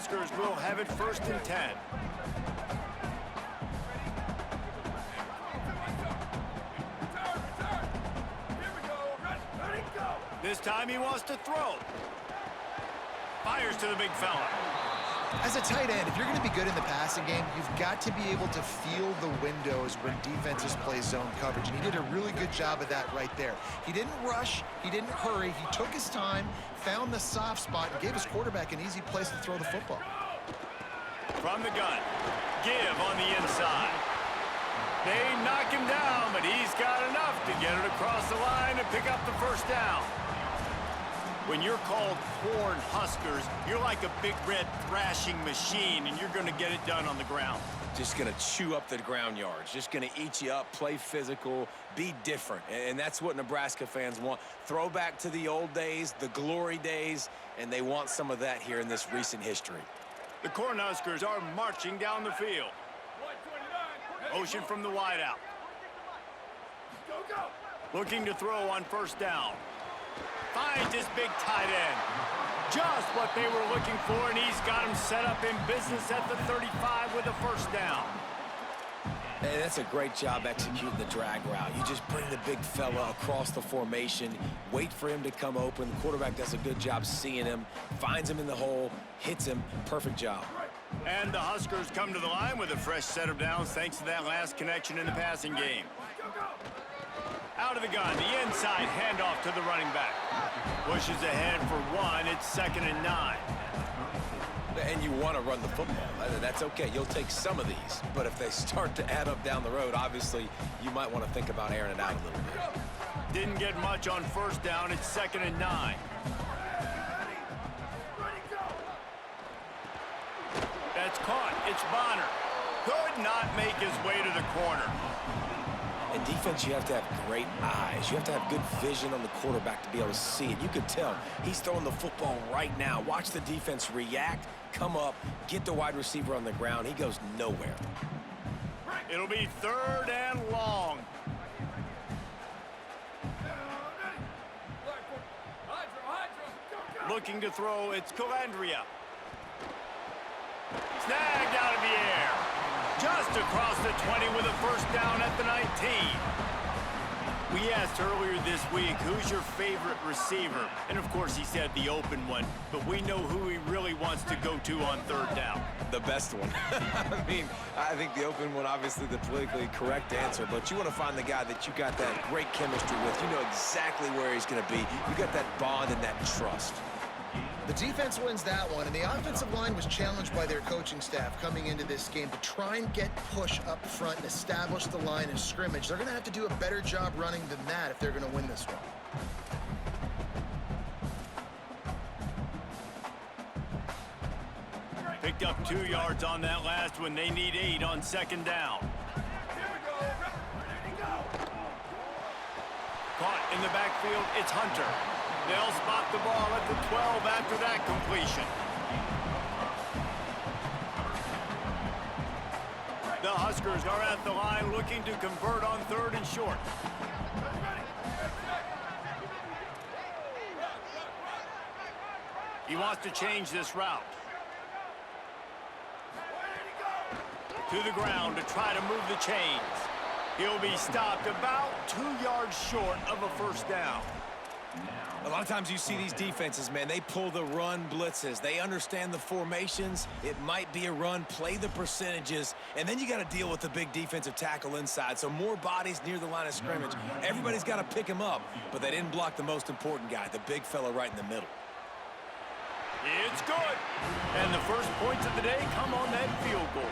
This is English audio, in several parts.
Huskers will have it 1st and 10. This time he wants to throw. Fires to the big fella. As a tight end, if you're going to be good in the passing game, you've got to be able to feel the windows when defenses play zone coverage. And he did a really good job of that right there. He didn't rush. He didn't hurry. He took his time, found the soft spot, and gave his quarterback an easy place to throw the football. From the gun. Give on the inside. They knock him down, but he's got enough to get it across the line and pick up the 1st down. When you're called Corn Huskers, you're like a big red thrashing machine, and you're going to get it done on the ground. Just going to chew up the ground yards. Just going to eat you up, play physical, be different. And that's what Nebraska fans want. Throw back to the old days, the glory days, and they want some of that here in this recent history. The Corn Huskers are marching down the field. Motion from the wideout. Looking to throw on 1st down. Finds his big tight end. Just what they were looking for, and he's got him set up in business at the 35 with a 1st down. And that's a great job executing the drag route. You just bring the big fella across the formation, wait for him to come open. The quarterback does a good job seeing him, finds him in the hole, hits him. Perfect job. And the Huskers come to the line with a fresh set of downs thanks to that last connection in the passing game. Out of the gun, the inside handoff to the running back. Pushes ahead for 1. It's 2nd and 9. And you want to run the football. That's okay. You'll take some of these. But if they start to add up down the road, obviously, you might want to think about airing it out a little bit. Didn't get much on 1st down. It's 2nd and 9. That's caught. It's Bonner. Could not make his way to the corner. In defense, you have to have great eyes. You have to have good vision on the quarterback to be able to see it. You can tell he's throwing the football right now. Watch the defense react, come up, get the wide receiver on the ground. He goes nowhere. It'll be 3rd and long. Looking to throw, it's Calandria. Snagged out of the air. Just across the 20 with a 1st down at the 19. We asked earlier this week, who's your favorite receiver? And of course he said the open one, but we know who he really wants to go to on 3rd down. The best one. I think the open one, obviously the politically correct answer, but you want to find the guy that you got that great chemistry with. You know exactly where he's going to be. You got that bond and that trust. The defense wins that one, and the offensive line was challenged by their coaching staff coming into this game to try and get push up front and establish the line of scrimmage. They're going to have to do a better job running than that if they're going to win this one. Picked up 2 yards on that last one. They need 8 on 2nd down. Caught in the backfield, it's Hunter. They'll spot the ball at the 12 after that completion. The Huskers are at the line looking to convert on 3rd and short. He wants to change this route. To the ground to try to move the chains. He'll be stopped about 2 yards short of a 1st down. A lot of times you see these defenses, man, they pull the run blitzes. They understand the formations. It might be a run, play the percentages, and then you got to deal with the big defensive tackle inside. So more bodies near the line of scrimmage. Everybody's got to pick him up, but they didn't block the most important guy, the big fella right in the middle. It's good. And the first points of the day come on that field goal.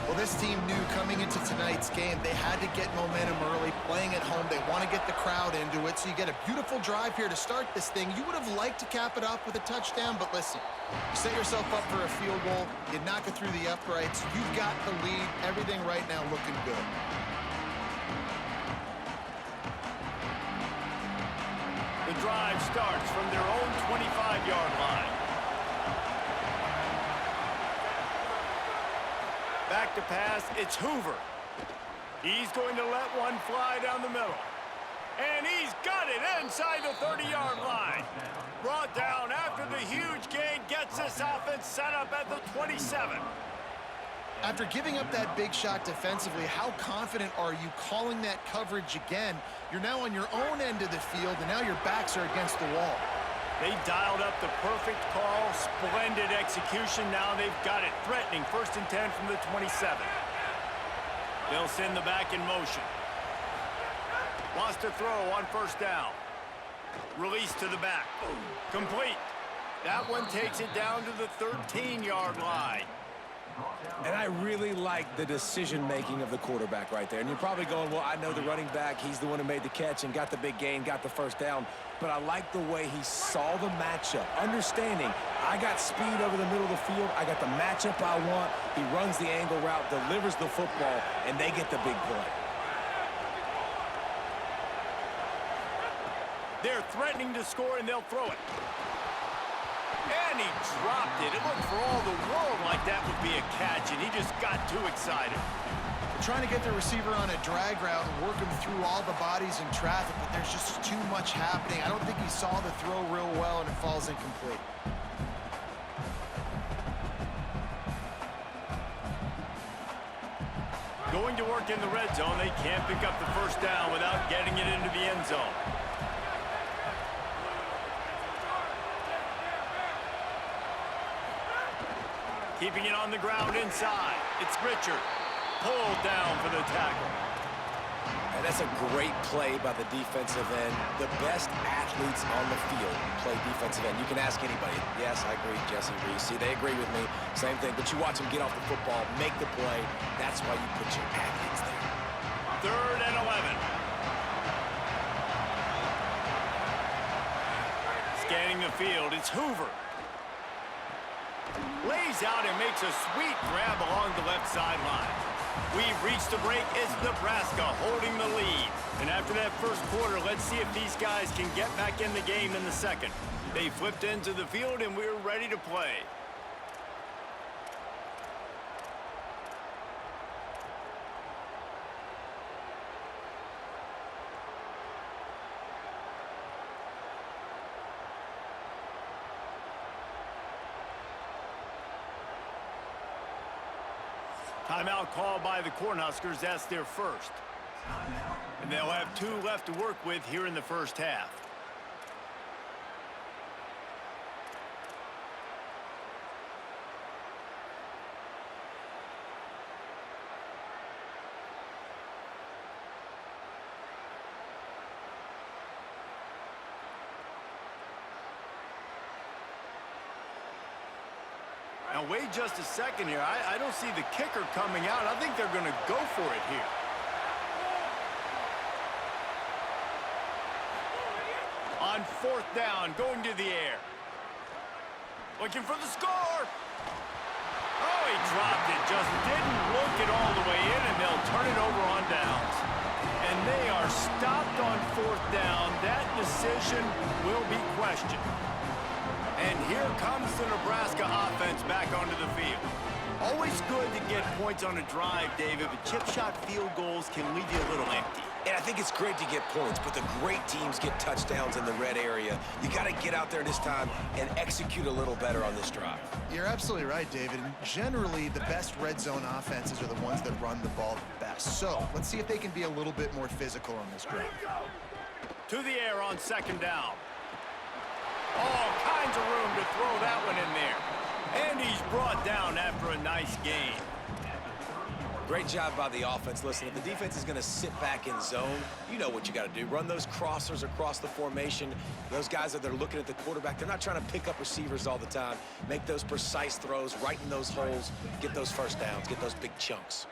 Well, this team knew coming into tonight's game they had to get momentum early, playing at home. They want to get the crowd into it, so you get a beautiful drive here to start this thing. You would have liked to cap it off with a touchdown, but listen, you set yourself up for a field goal, you knock it through the uprights, you've got the lead, everything right now looking good. The drive starts from their own 25-yard line. Back to pass, it's Hoover. He's going to let one fly down the middle. And he's got it inside the 30-yard line. Brought down after the huge gain gets this offense set up at the 27. After giving up that big shot defensively, how confident are you calling that coverage again? You're now on your own end of the field, and now your backs are against the wall. They dialed up the perfect call. Splendid execution. Now they've got it. Threatening 1st and 10 from the 27. They'll send the back in motion. Wants to throw on 1st down. Release to the back. Complete. That one takes it down to the 13-yard line. And I really like the decision-making of the quarterback right there. And you're probably going, well, I know the running back. He's the one who made the catch and got the big gain, got the 1st down. But I like the way he saw the matchup, understanding I got speed over the middle of the field. I got the matchup I want. He runs the angle route, delivers the football, and they get the big play. They're threatening to score, and they'll throw it. And he dropped it. It looked for all the world like that would be a catch, and he just got too excited. They're trying to get the receiver on a drag route and work him through all the bodies in traffic, but there's just too much happening. I don't think he saw the throw real well, and it falls incomplete. Going to work in the red zone. They can't pick up the 1st down without getting it into the end zone. Keeping it on the ground inside. It's Richard. Pulled down for the tackle. And that's a great play by the defensive end. The best athletes on the field play defensive end. You can ask anybody. Yes, I agree, Jesse Reese. See, they agree with me. Same thing. But you watch them get off the football, make the play. That's why you put your athletes there. 3rd and 11. Scanning the field, it's Hoover. Lays out and makes a sweet grab along the left sideline. We've reached the break. It's Nebraska holding the lead. And after that 1st quarter, let's see if these guys can get back in the game in the 2nd. They flipped into the field, and we're ready to play. Timeout called by the Cornhuskers. That's their 1st. And they'll have 2 left to work with here in the 1st half. Now, wait just a second here. I don't see the kicker coming out. I think they're going to go for it here. On 4th down, going to the air. Looking for the score. Oh, he dropped it. Just didn't look it all the way in, and they'll turn it over on downs. And they are stopped on 4th down. That decision will be questioned. And here comes the Nebraska offense back onto the field. Always good to get points on a drive, David, but chip shot field goals can leave you a little empty. And I think it's great to get points, but the great teams get touchdowns in the red area. You got to get out there this time and execute a little better on this drive. You're absolutely right, David. And generally, the best red zone offenses are the ones that run the ball the best. So let's see if they can be a little bit more physical on this drive. To the air on 2nd down. All kinds of room to throw that one in there. And he's brought down after a nice gain. Great job by the offense. Listen, if the defense is going to sit back in zone, you know what you got to do. Run those crossers across the formation. Those guys that are looking at the quarterback, they're not trying to pick up receivers all the time. Make those precise throws, right in those holes, get those 1st downs, get those big chunks.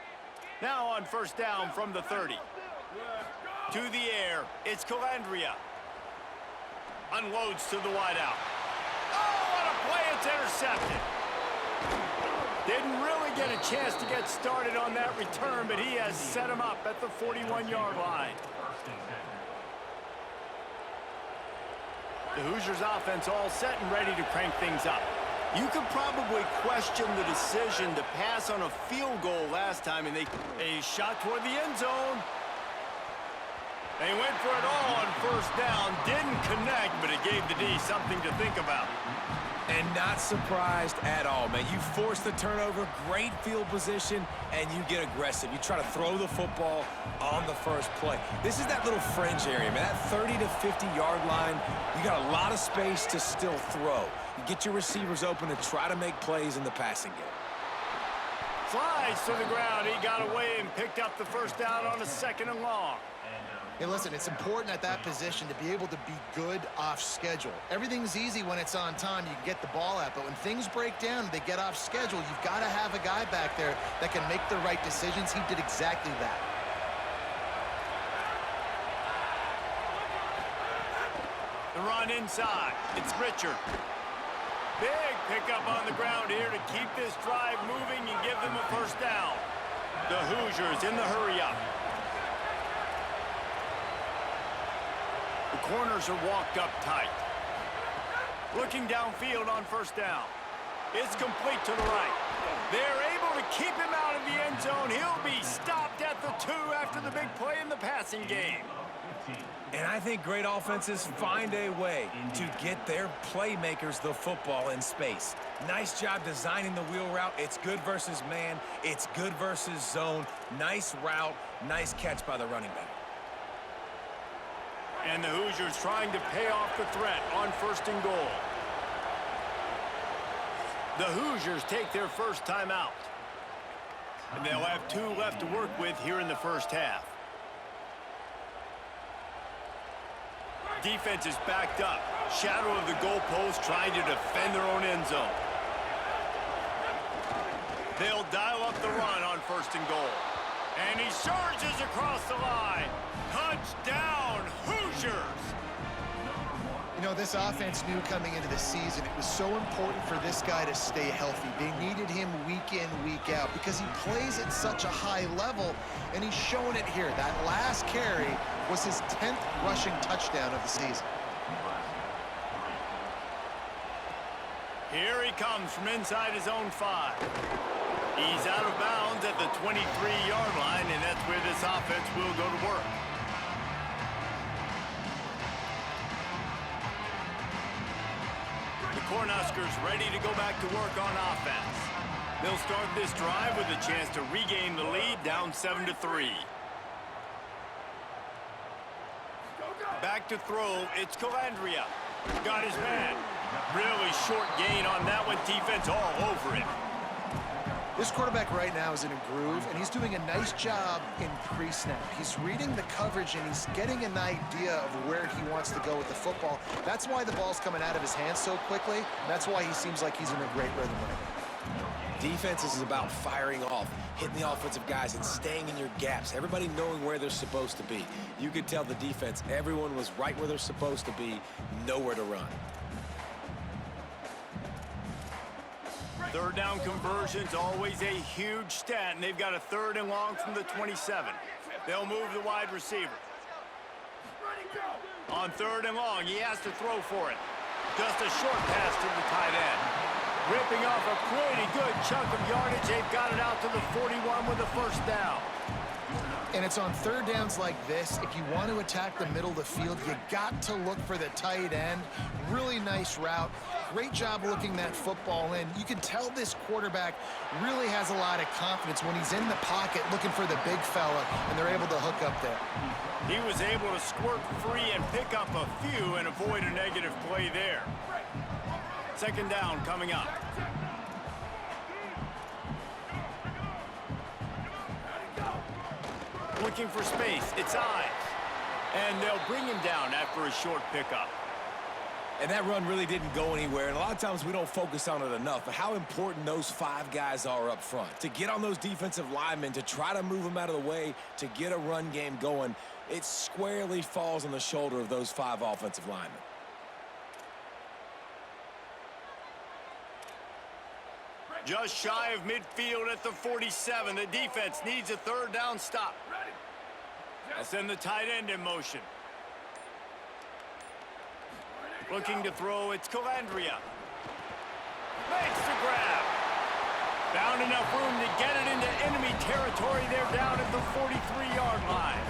Now on 1st down from the 30. To the air, it's Calandria. Unloads to the wideout. Oh, what a play. It's intercepted. Didn't really get a chance to get started on that return, but he has set him up at the 41-yard line. The Hoosiers offense all set and ready to crank things up. You could probably question the decision to pass on a field goal last time, and a shot toward the end zone. They went for it all on first down. Didn't connect, but it gave the D something to think about. And not surprised at all, man. You force the turnover, great field position, and you get aggressive. You try to throw the football on the first play. This is that little fringe area, man. That 30 to 50-yard line, you got a lot of space to still throw. You get your receivers open and try to make plays in the passing game. Slides to the ground. He got away and picked up the first down on a 2nd and long. Hey, listen, it's important at that position to be able to be good off schedule. Everything's easy when it's on time. You can get the ball out. But when things break down and they get off schedule, you've got to have a guy back there that can make the right decisions. He did exactly that. The run inside. It's Richard. Big pickup on the ground here to keep this drive moving and give them a first down. The Hoosiers in the hurry-up. The corners are walked up tight. Looking downfield on first down. It's complete to the right. They're able to keep him out of the end zone. He'll be stopped at the 2 after the big play in the passing game. And I think great offenses find a way to get their playmakers the football in space. Nice job designing the wheel route. It's good versus man. It's good versus zone. Nice route. Nice catch by the running back. And the Hoosiers trying to pay off the threat on 1st and goal. The Hoosiers take their first time out. And they'll have 2 left to work with here in the first half. Defense is backed up. Shadow of the goalpost trying to defend their own end zone. They'll dial up the run on 1st and goal. And he surges across the line. Touchdown, Hoosiers! You know, this offense knew coming into the season it was so important for this guy to stay healthy. They needed him week in, week out because he plays at such a high level, and he's showing it here. That last carry was his 10th rushing touchdown of the season. Here he comes from inside his own 5. He's out of bounds at the 23-yard line, and that's where this offense will go to work. The Cornhuskers ready to go back to work on offense. They'll start this drive with a chance to regain the lead, down 7-3. Back to throw, it's Calandria. Got his man. Really short gain on that one, defense all over him. This quarterback right now is in a groove, and he's doing a nice job in pre-snap. He's reading the coverage, and he's getting an idea of where he wants to go with the football. That's why the ball's coming out of his hands so quickly. That's why he seems like he's in a great rhythm right now. Defense is about firing off, hitting the offensive guys, and staying in your gaps. Everybody knowing where they're supposed to be. You could tell the defense, everyone was right where they're supposed to be, nowhere to run. 3rd down conversion's always a huge stat, and they've got a 3rd and long from the 27. They'll move the wide receiver. On 3rd and long, he has to throw for it. Just a short pass to the tight end. Ripping off a pretty good chunk of yardage. They've got it out to the 41 with a first down. And it's on 3rd downs like this. If you want to attack the middle of the field, you got to look for the tight end. Really nice route. Great job looking that football in. You can tell this quarterback really has a lot of confidence when he's in the pocket looking for the big fella, and they're able to hook up there. He was able to squirt free and pick up a few and avoid a negative play there. 2nd down coming up. Looking for space. It's Ives. And they'll bring him down after a short pickup. And that run really didn't go anywhere, and a lot of times we don't focus on it enough, but how important those 5 guys are up front. To get on those defensive linemen, to try to move them out of the way, to get a run game going, it squarely falls on the shoulder of those 5 offensive linemen. Just shy of midfield at the 47. The defense needs a 3rd down stop. They'll send the tight end in motion. Looking to throw, it's Calandria. Makes the grab. Found enough room to get it into enemy territory. They're down at the 43-yard line.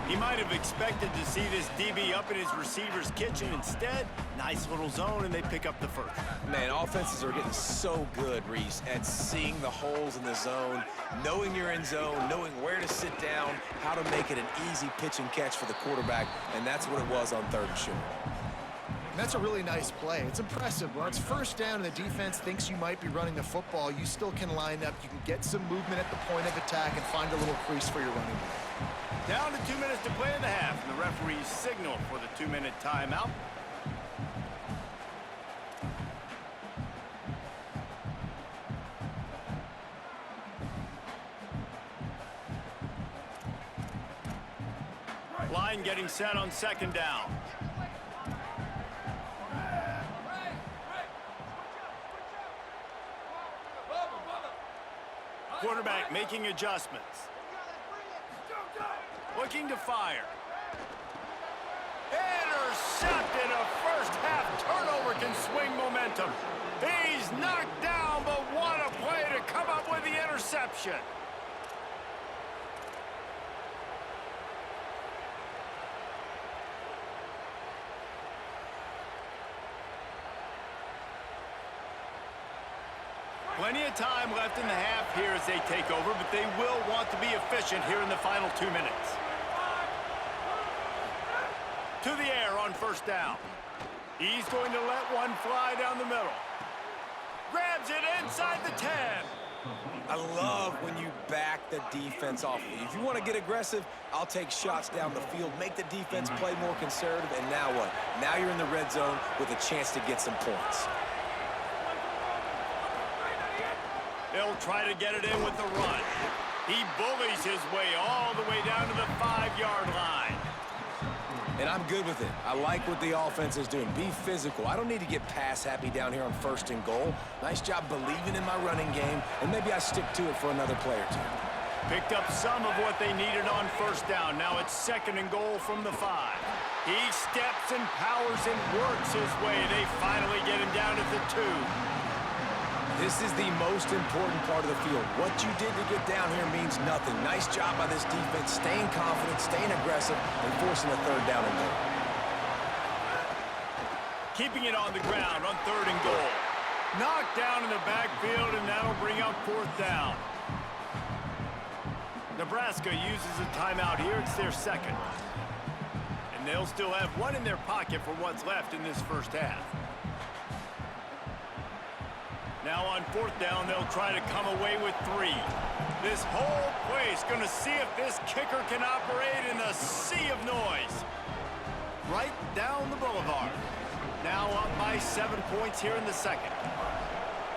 He might have expected to see this DB up in his receiver's kitchen. Instead, nice little zone, and they pick up the first. Man, offenses are getting so good, Reese, at seeing the holes in the zone, knowing you're in zone, knowing where to sit down, how to make it an easy pitch and catch for the quarterback, and that's what it was on 3rd and short. And that's a really nice play. It's impressive. When it's first down and the defense thinks you might be running the football, you still can line up. You can get some movement at the point of attack and find a little crease for your running back. Down to 2 minutes to play in the half, and the referees signal for the 2-minute timeout. Line getting set on 2nd down. Quarterback making adjustments. Looking to fire. Intercepted. A first-half turnover can swing momentum. He's knocked down, but what a play to come up with the interception. Plenty of time left in the half here as they take over, but they will want to be efficient here in the final 2 minutes. To the air on 1st down. He's going to let one fly down the middle. Grabs it inside the 10. I love when you back the defense off of you. If you want to get aggressive, I'll take shots down the field, make the defense play more conservative, and now what? Now you're in the red zone with a chance to get some points. They'll try to get it in with the run. He bullies his way all the way down to the 5-yard line. And I'm good with it. I like what the offense is doing. Be physical. I don't need to get pass happy down here on 1st and goal. Nice job believing in my running game, and maybe I stick to it for another play or 2. Picked up some of what they needed on 1st down. Now it's 2nd and goal from the 5. He steps and powers and works his way. They finally get him down at the 2. This is the most important part of the field. What you did to get down here means nothing. Nice job by this defense, staying confident, staying aggressive, and forcing a 3rd down and goal. Keeping it on the ground on 3rd and goal. Knocked down in the backfield, and that'll bring up 4th down. Nebraska uses a timeout here. It's their 2nd. And they'll still have one in their pocket for what's left in this 1st half. Now on 4th down, they'll try to come away with 3. This whole place going to see if this kicker can operate in a sea of noise. Right down the boulevard. Now up by 7 points here in the 2nd.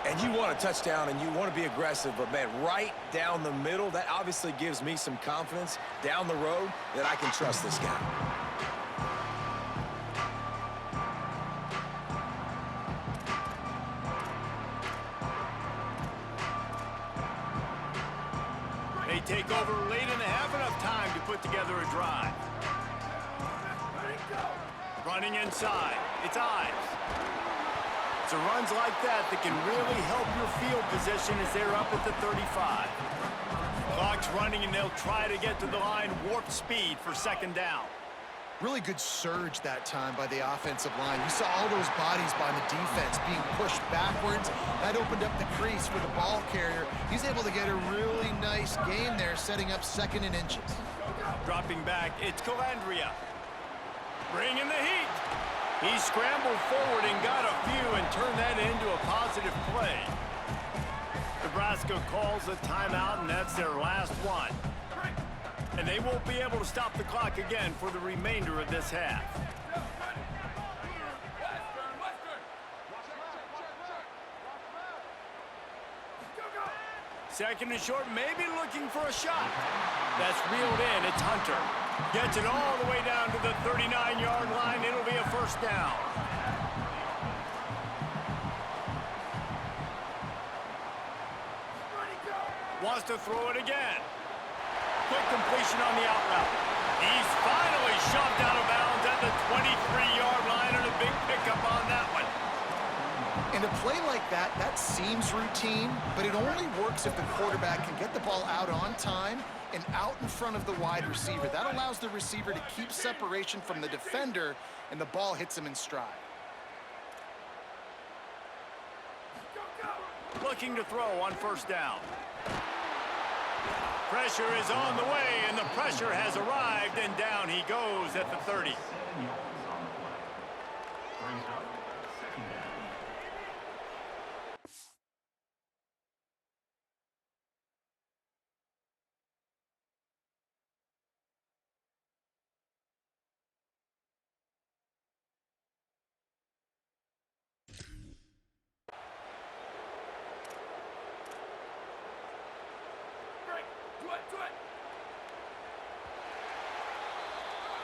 And you want a touchdown and you want to be aggressive, but man, right down the middle, that obviously gives me some confidence down the road that I can trust this guy. They take over late in the half, enough time to put together a drive. Running inside, it's Ives. It's runs like that that can really help your field position as they're up at the 35. Clock's running, and they'll try to get to the line warp speed for 2nd down. Really good surge that time by the offensive line. You saw all those bodies by the defense being pushed backwards. That opened up the crease for the ball carrier. He's able to get a really nice gain there, setting up 2nd and inches. Dropping back, it's Calandria. Bringing the heat. He scrambled forward and got a few and turned that into a positive play. Nebraska calls a timeout, and that's their last one. And they won't be able to stop the clock again for the remainder of this half. Second and short, maybe looking for a shot. That's reeled in. It's Hunter. Gets it all the way down to the 39-yard line. It'll be a 1st down. Wants to throw it again. Quick completion on the out route. He's finally shoved out of bounds at the 23-yard line, and a big pickup on that one. And a play like that, that seems routine, but it only works if the quarterback can get the ball out on time and out in front of the wide receiver. That allows the receiver to keep separation from the defender, and the ball hits him in stride. Looking to throw on first down. Pressure is on the way, and the pressure has arrived, and down he goes at the 30.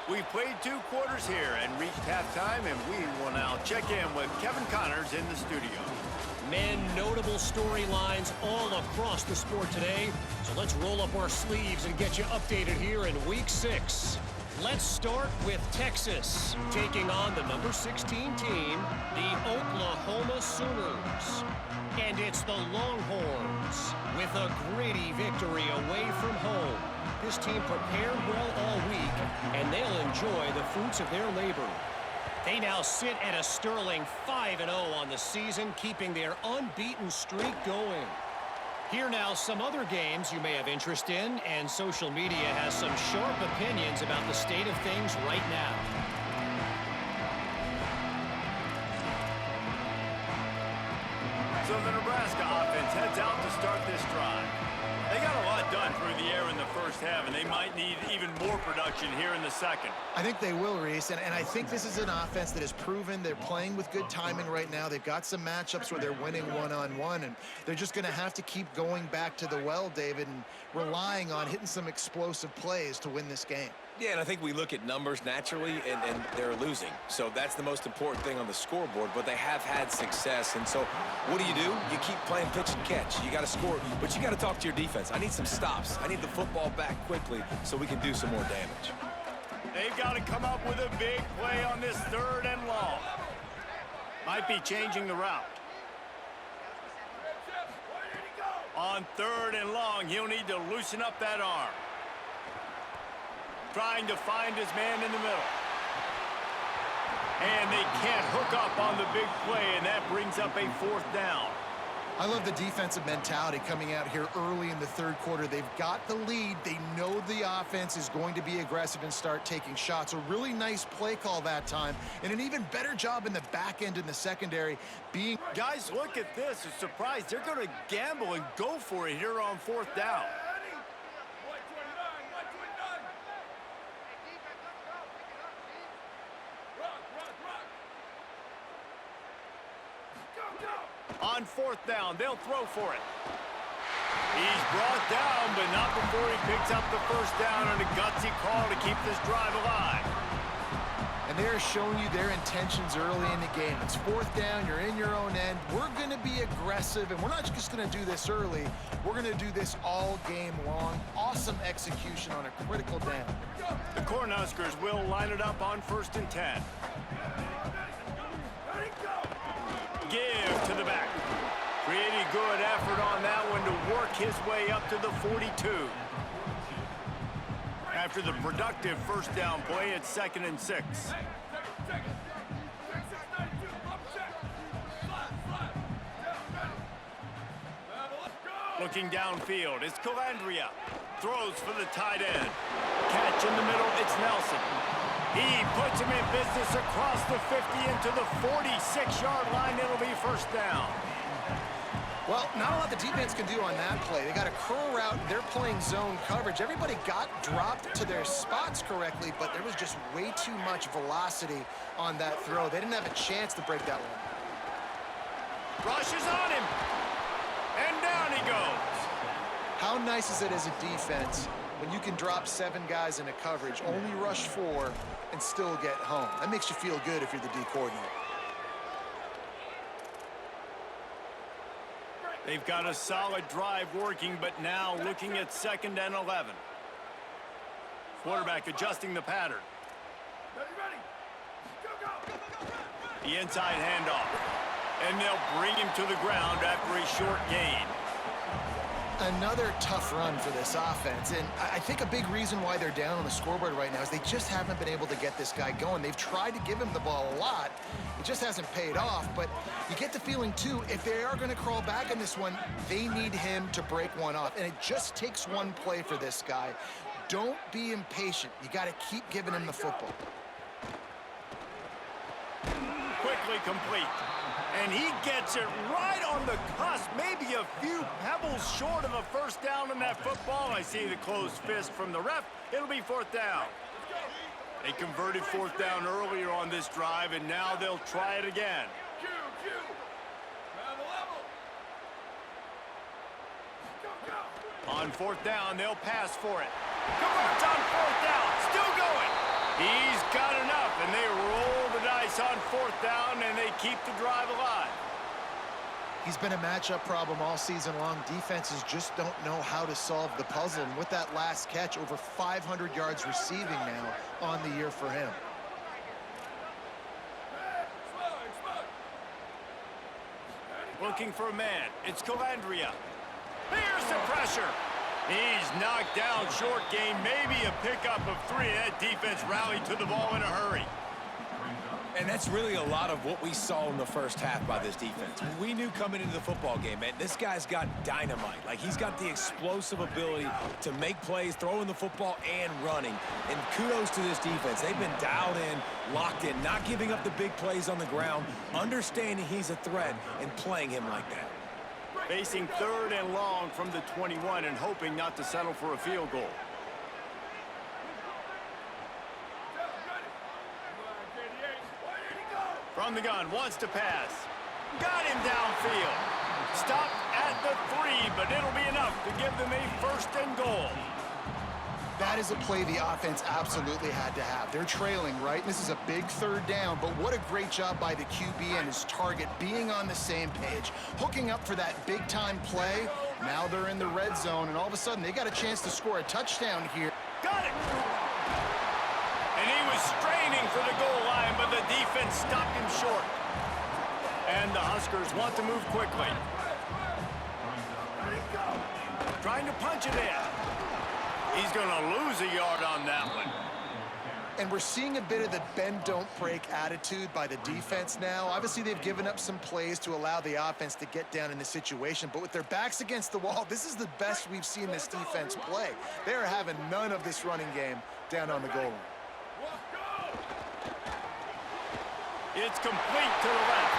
We've played 2 quarters here and reached halftime, and we will now check in with Kevin Connors in the studio. Men, notable storylines all across the sport today. So let's roll up our sleeves and get you updated here in Week 6. Let's start with Texas, taking on the number 16 team, the Oklahoma Sooners. And it's the Longhorns with a gritty victory away from home. This team prepared well all week, and they'll enjoy the fruits of their labor. They now sit at a sterling 5-0 on the season, keeping their unbeaten streak going. Here now some other games you may have interest in, and social media has some sharp opinions about the state of things right now. So the Nebraska offense heads out to start this drive. They got a lot done through the air in the first half, and they might need even more production here in the second. I think they will, Reese, and I think this is an offense that has proven they're playing with good timing right now. They've got some matchups where they're winning one-on-one, and they're just going to have to keep going back to the well, David, and relying on hitting some explosive plays to win this game. Yeah, and I think we look at numbers naturally, and they're losing. So that's the most important thing on the scoreboard, but they have had success. And so what do? You keep playing pitch and catch. You got to score, but you got to talk to your defense. I need some stops. I need the football back quickly so we can do some more damage. They've got to come up with a big play on this 3rd and long. Might be changing the route. On 3rd and long, he'll need to loosen up that arm. Trying to find his man in the middle. And they can't hook up on the big play, and that brings up a 4th down. I love the defensive mentality coming out here early in the 3rd quarter. They've got the lead. They know the offense is going to be aggressive and start taking shots. A really nice play call that time, and an even better job in the back end in the secondary. Guys, look at this. A surprise. They're going to gamble and go for it here on 4th down. On 4th down, they'll throw for it. He's brought down, but not before he picks up the 1st down on a gutsy call to keep this drive alive. And they're showing you their intentions early in the game. It's 4th down, you're in your own end. We're going to be aggressive, and we're not just going to do this early. We're going to do this all game long. Awesome execution on a critical down. The Cornhuskers will line it up on 1st and 10. Give to the back. Pretty good effort on that one to work his way up to the 42. After the productive 1st down play, it's 2nd and 6. Looking downfield, it's Calandria. Throws for the tight end. Catch in the middle, it's Nelson. He puts him in business across the 50 into the 46-yard line. It'll be 1st down. Well, not a lot the defense can do on that play. They got a curl route. They're playing zone coverage. Everybody got dropped to their spots correctly, but there was just way too much velocity on that throw. They didn't have a chance to break that one. Rushes on him. And down he goes. How nice is it as a defense when you can drop 7 guys into coverage, only rush 4, and still get home? That makes you feel good if you're the D coordinator. They've got a solid drive working, but now looking at 2nd and 11. Quarterback adjusting the pattern. The inside handoff. And they'll bring him to the ground after a short gain. Another tough run for this offense, and I think a big reason why they're down on the scoreboard right now is they just haven't been able to get this guy going. They've tried to give him the ball a lot. It just hasn't paid off, but you get the feeling, too, if they are going to crawl back in this one, they need him to break one off, and it just takes one play for this guy. Don't be impatient. You got to keep giving him the football. Quickly complete. And he gets it right on the cusp, maybe a few pebbles short of a first down in that football. I see the closed fist from the ref. It'll be fourth down. They converted fourth down earlier on this drive, and now they'll try it again. On fourth down, they'll pass for it. Converts on fourth down, still going. He's got enough, and they roll the dice on fourth down, and they keep the drive alive. He's been a matchup problem all season long. Defenses just don't know how to solve the puzzle, and with that last catch, over 500 yards receiving now on the year for him. Looking for a man. It's Calandria. Here's the pressure. He's knocked down short gain, maybe a pickup of 3. That defense rallied to the ball in a hurry. And that's really a lot of what we saw in the first half by this defense. We knew coming into the football game, man, this guy's got dynamite. Like, he's got the explosive ability to make plays, throwing the football and running. And kudos to this defense. They've been dialed in, locked in, not giving up the big plays on the ground, understanding he's a threat, and playing him like that. Facing third and long from the 21 and hoping not to settle for a field goal. From the gun, wants to pass. Got him downfield. Stopped at the 3, but it'll be enough to give them a first and goal. That is a play the offense absolutely had to have. They're trailing, right? This is a big third down, but what a great job by the QB and his target being on the same page, hooking up for that big-time play. Now they're in the red zone, and all of a sudden they got a chance to score a touchdown here. Got it! And he was straining for the goal line, but the defense stopped him short. And the Huskers want to move quickly. Trying to punch it in. He's going to lose a yard on that one. And we're seeing a bit of the bend-don't-break attitude by the defense now. Obviously, they've given up some plays to allow the offense to get down in the situation. But with their backs against the wall, this is the best we've seen this defense play. They're having none of this running game down on the goal line. It's complete to the left.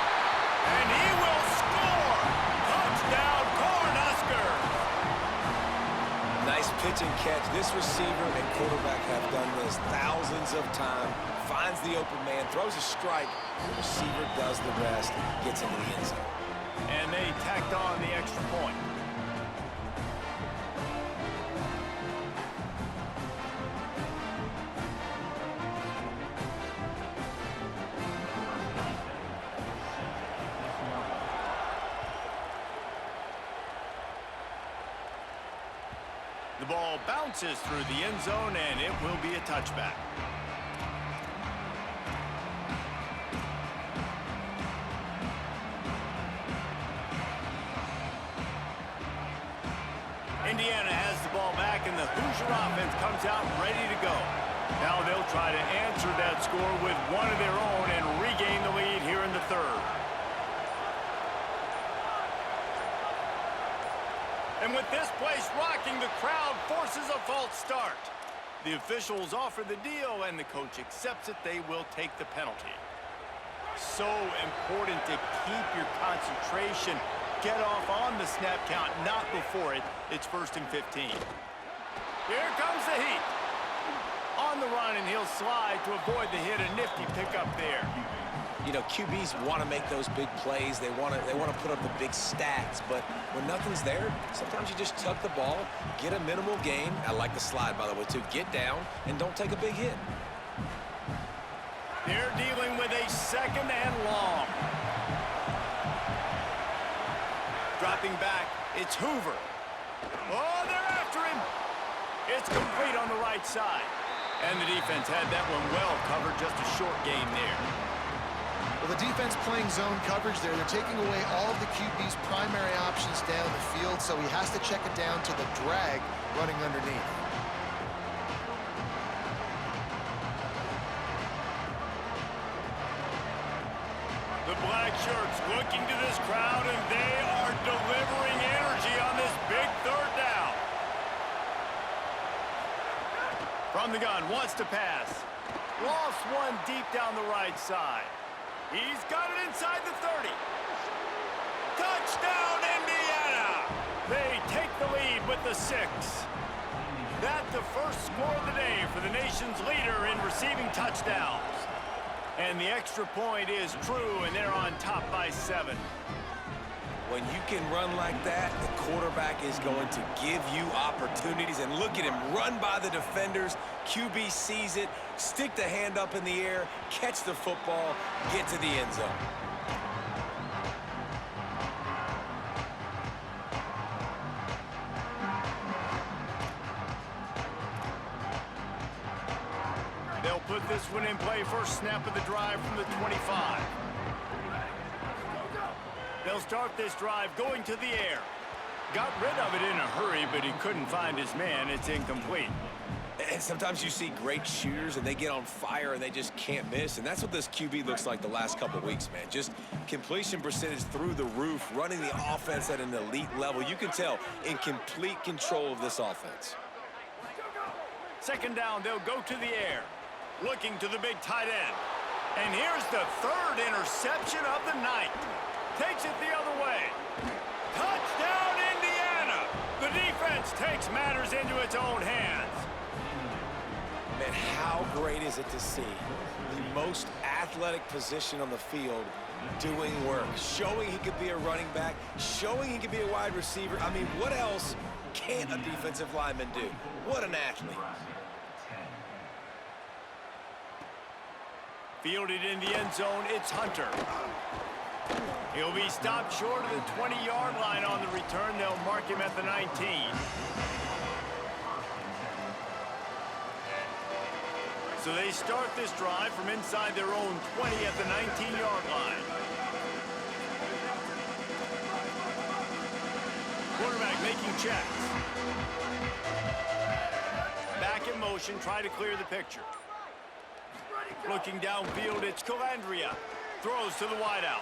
And he will score! Touchdown, Cornhuskers! Nice pitch and catch. This receiver and quarterback have done this thousands of times. Finds the open man, throws a strike. The receiver does the rest, gets into the end zone. And they tacked on the extra point. The ball bounces through the end zone, and it will be a touchback. Indiana has the ball back, and the Hoosier offense comes out ready to go. Now they'll try to answer that score with one of their own and regain the lead here in the third. And with this place rocking, the crowd forces a false start. The officials offer the deal, and the coach accepts it. They will take the penalty. So important to keep your concentration. Get off on the snap count, not before it. It's 1st and 15. Here comes the heat. On the run, and he'll slide to avoid the hit. A nifty pickup there. You know, QBs want to make those big plays. They want to put up the big stats. But when nothing's there, sometimes you just tuck the ball, get a minimal gain. I like the slide, by the way, too. Get down and don't take a big hit. They're dealing with a 2nd and long. Dropping back, it's Hoover. Oh, they're after him. It's complete on the right side. And the defense had that one well covered, just a short gain there. Well, the defense playing zone coverage there. They're taking away all of the QB's primary options down the field, so he has to check it down to the drag running underneath. The black shirts looking to this crowd, and they are delivering energy on this big third down. From the gun, wants to pass. Lost one deep down the right side. He's got it inside the 30. Touchdown, Indiana! They take the lead with the 6. That's the first score of the day for the nation's leader in receiving touchdowns. And the extra point is true, and they're on top by 7. When you can run like that, the quarterback is going to give you opportunities. And look at him run by the defenders. QB sees it, stick the hand up in the air, catch the football, get to the end zone. They'll put this one in play. First snap of the drive from the 25. They'll start this drive going to the air. Got rid of it in a hurry, but he couldn't find his man. It's incomplete. And sometimes you see great shooters, and they get on fire, and they just can't miss. And that's what this QB looks like the last couple weeks, man. Just completion percentage through the roof, running the offense at an elite level. You can tell in complete control of this offense. Second down, they'll go to the air. Looking to the big tight end. And here's the third interception of the night. Takes it the other way. Touchdown, Indiana! The defense takes matters into its own hands. Man, how great is it to see the most athletic position on the field doing work, showing he could be a running back, showing he could be a wide receiver. I mean, what else can a defensive lineman do? What an athlete. Fielded in the end zone, it's Hunter. He'll be stopped short of the 20-yard line on the return. They'll mark him at the 19. So they start this drive from inside their own 20 at the 19-yard line. Quarterback making checks. Back in motion, try to clear the picture. Looking downfield, it's Calandria. Throws to the wideout.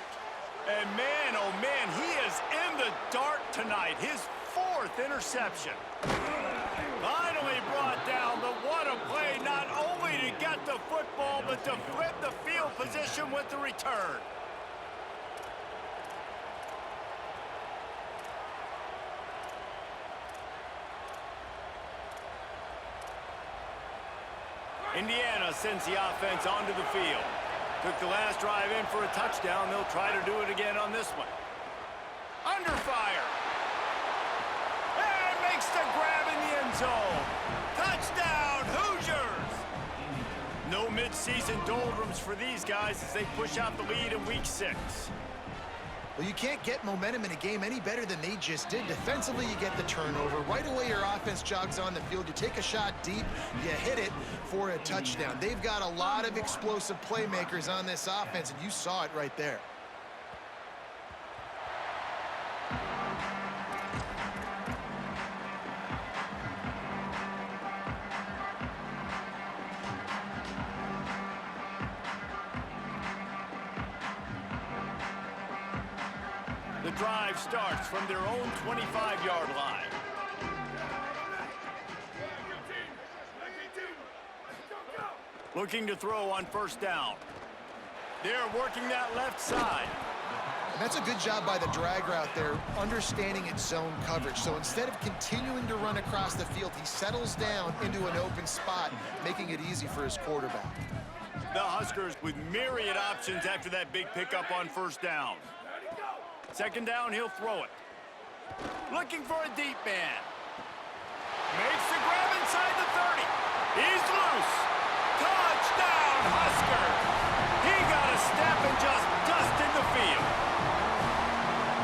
And man, oh man, he is in the dark tonight. His 4th interception. Finally brought down, but what a play, not only to get the football, but to flip the field position with the return. Indiana sends the offense onto the field. Took the last drive in for a touchdown. They'll try to do it again on this one. Under fire. And makes the grab in the end zone. Touchdown, Hoosiers! No midseason doldrums for these guys as they push out the lead in week 6. Well, you can't get momentum in a game any better than they just did. Defensively, you get the turnover. Right away, your offense jogs on the field. You take a shot deep, you hit it for a touchdown. They've got a lot of explosive playmakers on this offense, and you saw it right there. The drive starts from their own 25-yard line. Looking to throw on first down. They're working that left side. And that's a good job by the drag route there, understanding its zone coverage. So instead of continuing to run across the field, he settles down into an open spot, making it easy for his quarterback. The Huskers with myriad options after that big pickup on first down. Second down, he'll throw it. Looking for a deep man. Makes the grab inside the 30. He's loose. Touchdown, Huskers. He got a step and just dusted the field.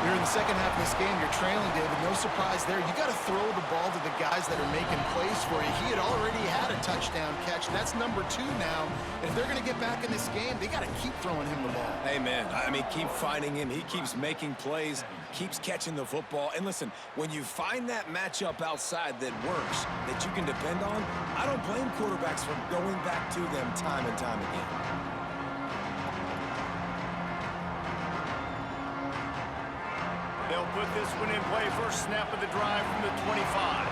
You're in the second half of this game. You're trailing, David. No surprise there. You got to throw the ball to the guys that are making plays for you. He had already had a touchdown catch. That's number 2 now. And if they're going to get back in this game, they got to keep throwing him the ball. Hey, man, I mean, keep finding him. He keeps making plays, keeps catching the football. And listen, when you find that matchup outside that works, that you can depend on, I don't blame quarterbacks for going back to them time and time again. They'll put this one in play. First snap of the drive from the 25.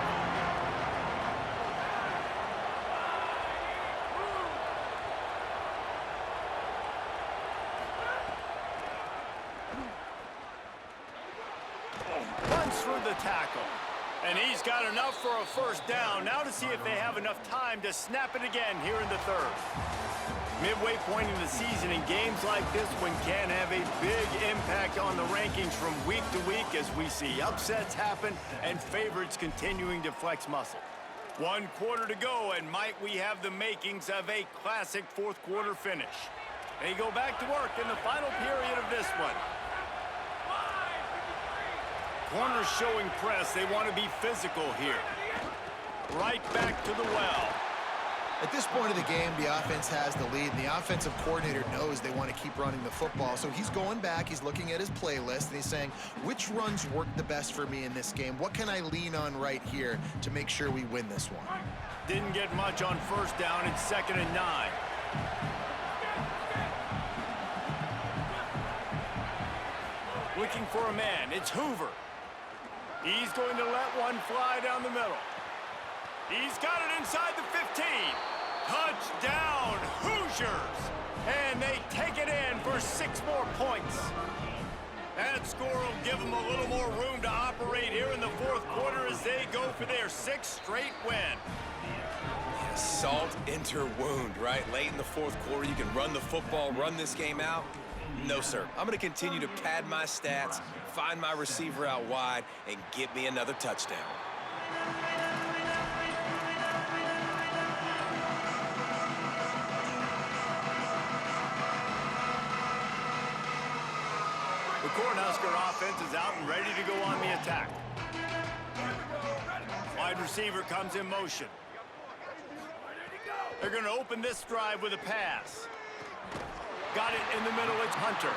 Runs through the tackle. And he's got enough for a first down. Now to see if they have enough time to snap it again here in the third. Midway point in the season, in games like this one can have a big impact on the rankings from week to week as we see upsets happen and favorites continuing to flex muscle. 1 quarter to go, and might we have the makings of a classic fourth quarter finish. They go back to work in the final period of this one. Corners showing press. They want to be physical here. Right back to the well. At this point of the game, the offense has the lead, and the offensive coordinator knows they want to keep running the football. So he's going back, he's looking at his playlist, and he's saying, which runs work the best for me in this game? What can I lean on right here to make sure we win this one? Didn't get much on first down. It's 2nd and 9. Looking for a man. It's Hoover. He's going to let one fly down the middle. He's got it inside the 15. Touchdown, Hoosiers! And they take it in for 6 more points. That score will give them a little more room to operate here in the fourth quarter as they go for their 6th straight win. Salt enter wound, right? Late in the fourth quarter, you can run the football, run this game out. No, sir. I'm going to continue to pad my stats, find my receiver out wide, and get me another touchdown. The Cornhusker offense is out and ready to go on the attack. Wide receiver comes in motion. They're going to open this drive with a pass. Got it in the middle, it's Hunter.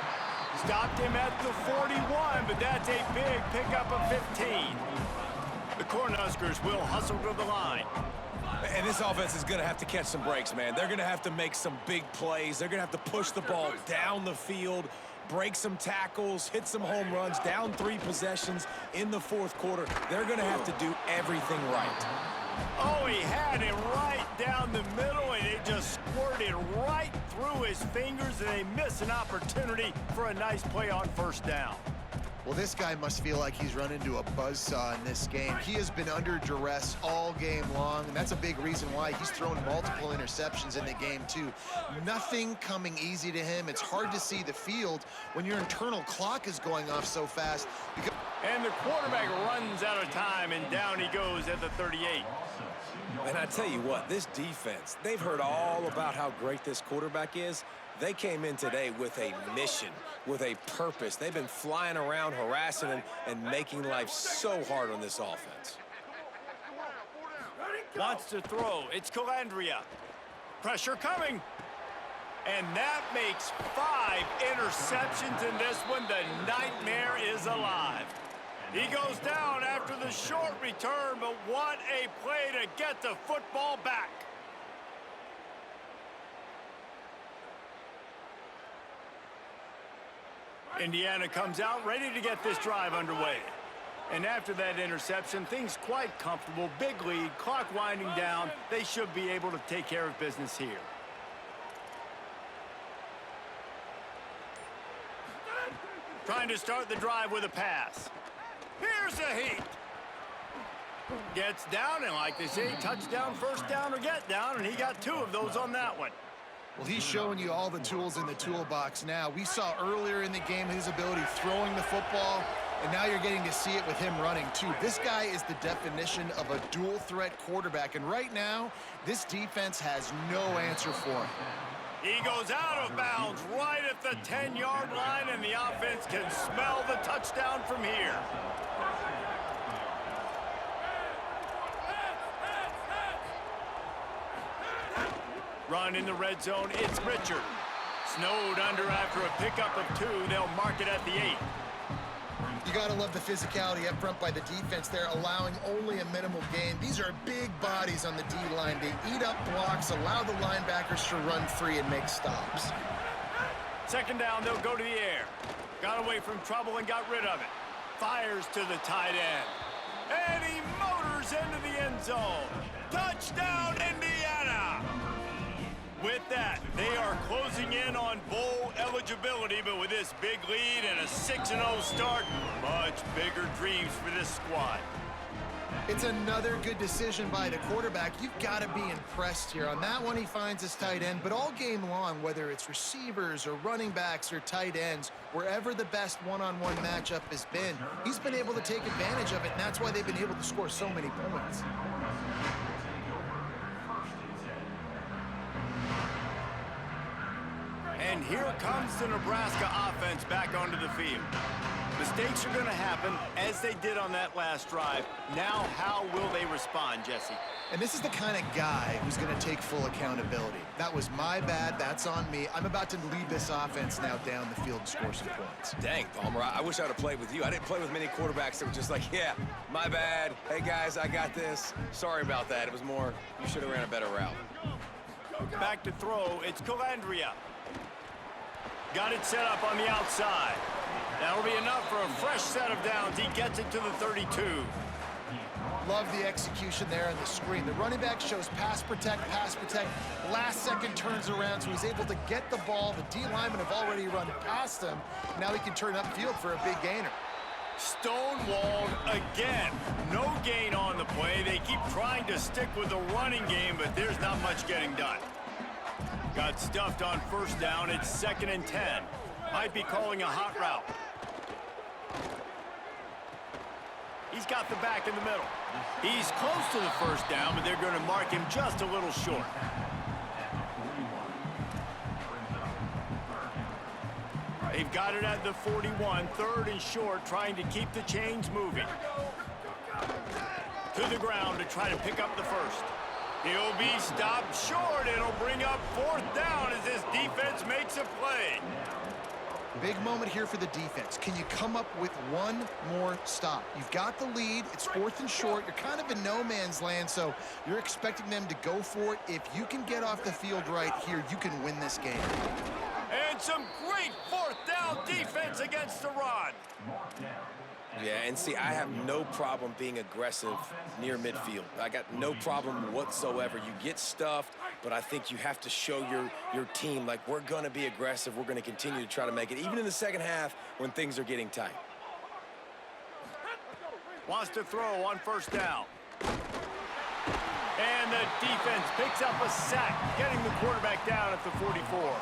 Stopped him at the 41, but that's a big pickup of 15. The Cornhuskers will hustle to the line. And this offense is going to have to catch some breaks, man. They're going to have to make some big plays. They're going to have to push the ball down the field, break some tackles, hit some home runs, down 3 possessions in the fourth quarter. They're going to have to do everything right. Oh, he had it right down the middle, and it just squirted right through his fingers, and they miss an opportunity for a nice play on first down. Well, this guy must feel like he's run into a buzzsaw in this game. He has been under duress all game long, and that's a big reason why he's thrown multiple interceptions in the game, too. Nothing coming easy to him. It's hard to see the field when your internal clock is going off so fast. And the quarterback runs out of time, and down he goes at the 38. And I tell you what, this defense, they've heard all about how great this quarterback is. They came in today with a mission, with a purpose. They've been flying around, harassing and making life so hard on this offense. Wants to throw. It's Calandria. Pressure coming. And that makes 5 interceptions in this one. The nightmare is alive. He goes down after the short return, but what a play to get the football back. Indiana comes out ready to get this drive underway. And after that interception, things quite comfortable. Big lead, clock winding down. They should be able to take care of business here. Trying to start the drive with a pass. Here's the heat. Gets down, and like they say, touchdown, first down, or get down, and he got 2 of those on that one. Well, he's showing you all the tools in the toolbox now. We saw earlier in the game his ability throwing the football, and now you're getting to see it with him running, too. This guy is the definition of a dual-threat quarterback, and right now, this defense has no answer for him. He goes out of bounds right at the 10-yard line, and the offense can smell the touchdown from here. Run in the red zone, it's Richard. Snowed under after a pickup of 2. They'll mark it at the 8. You got to love the physicality up front by the defense there, allowing only a minimal gain. These are big bodies on the D-line. They eat up blocks, allow the linebackers to run free and make stops. Second down, they'll go to the air. Got away from trouble and got rid of it. Fires to the tight end. And he motors into the end zone. Touchdown, Indiana! With that, they are closing in on bowl eligibility, but with this big lead and a 6-0 start, much bigger dreams for this squad. It's another good decision by the quarterback. You've got to be impressed here. On that one, he finds his tight end, but all game long, whether it's receivers or running backs or tight ends, wherever the best one-on-one matchup has been, he's been able to take advantage of it, and that's why they've been able to score so many points. And here comes the Nebraska offense back onto the field. Mistakes are going to happen, as they did on that last drive. Now, how will they respond, Jesse? And this is the kind of guy who's going to take full accountability. That was my bad. That's on me. I'm about to lead this offense now down the field and score some points. Dang, Palmer, I wish I'd have played with you. I didn't play with many quarterbacks that were just like, yeah, my bad. Hey, guys, I got this. Sorry about that. It was more, you should have ran a better route. Back to throw, it's Calandria. Got it set up on the outside. That'll be enough for a fresh set of downs. He gets it to the 32. Love the execution there on the screen. The running back shows pass protect. Last second turns around, so he's able to get the ball. The D linemen have already run past him. Now he can turn upfield for a big gainer. Stonewalled again. No gain on the play. They keep trying to stick with the running game, but there's not much getting done. Got stuffed on first down. It's 2nd and 10. Might be calling a hot route. He's got the back in the middle. He's close to the first down, but they're going to mark him just a little short. They've got it at the 41, 3rd and short, trying to keep the chains moving. To the ground to try to pick up the first. He'll be stopped short. It'll bring up 4th down as this defense makes a play. Big moment here for the defense. Can you come up with one more stop? You've got the lead. It's 4th and short. You're kind of in no man's land, so you're expecting them to go for it. If you can get off the field right here, you can win this game. And some great 4th down defense against the run. Yeah, and see, I have no problem being aggressive near midfield. I got no problem whatsoever. You get stuffed, but I think you have to show your team, like, we're going to be aggressive. We're going to continue to try to make it, even in the second half when things are getting tight. Wants to throw on first down. And the defense picks up a sack, getting the quarterback down at the 44.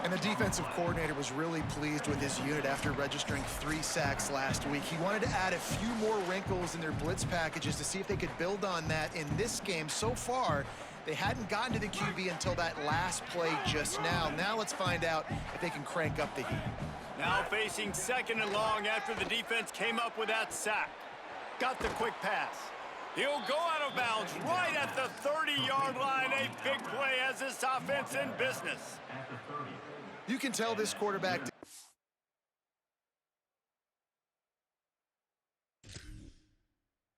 And the defensive coordinator was really pleased with his unit after registering 3 sacks last week. He wanted to add a few more wrinkles in their blitz packages to see if they could build on that in this game. So far, they hadn't gotten to the QB until that last play just now. Now let's find out if they can crank up the heat. Now facing 2nd and long after the defense came up with that sack. Got the quick pass. He'll go out of bounds right at the 30-yard line. A big play as this offense in business. You can tell this quarterback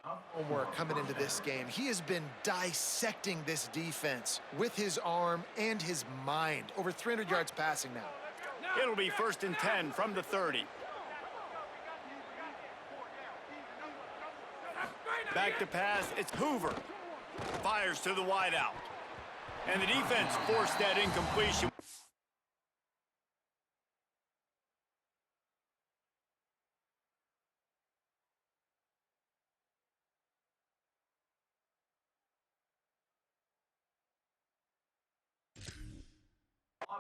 homework coming into this game. He has been dissecting this defense with his arm and his mind. Over 300 yards passing now. It'll be 1st and 10 from the 30. Back to pass, it's Hoover. Fires to the wideout. And the defense forced that incompletion.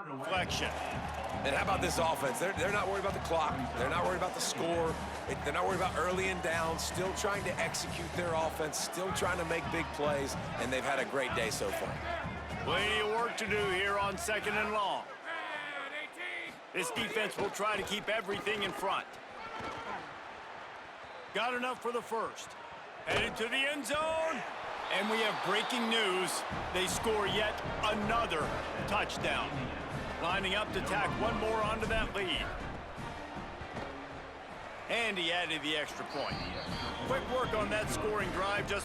Reflection. And how about this offense? They're not worried about the clock. They're not worried about the score. They're not worried about early and down. Still trying to execute their offense. Still trying to make big plays. And they've had a great day so far. Plenty of work to do here on 2nd and long. This defense will try to keep everything in front. Got enough for the first. Headed to the end zone. And we have breaking news. They score yet another touchdown. Lining up to tack one more onto that lead. And he added the extra point. Quick work on that scoring drive just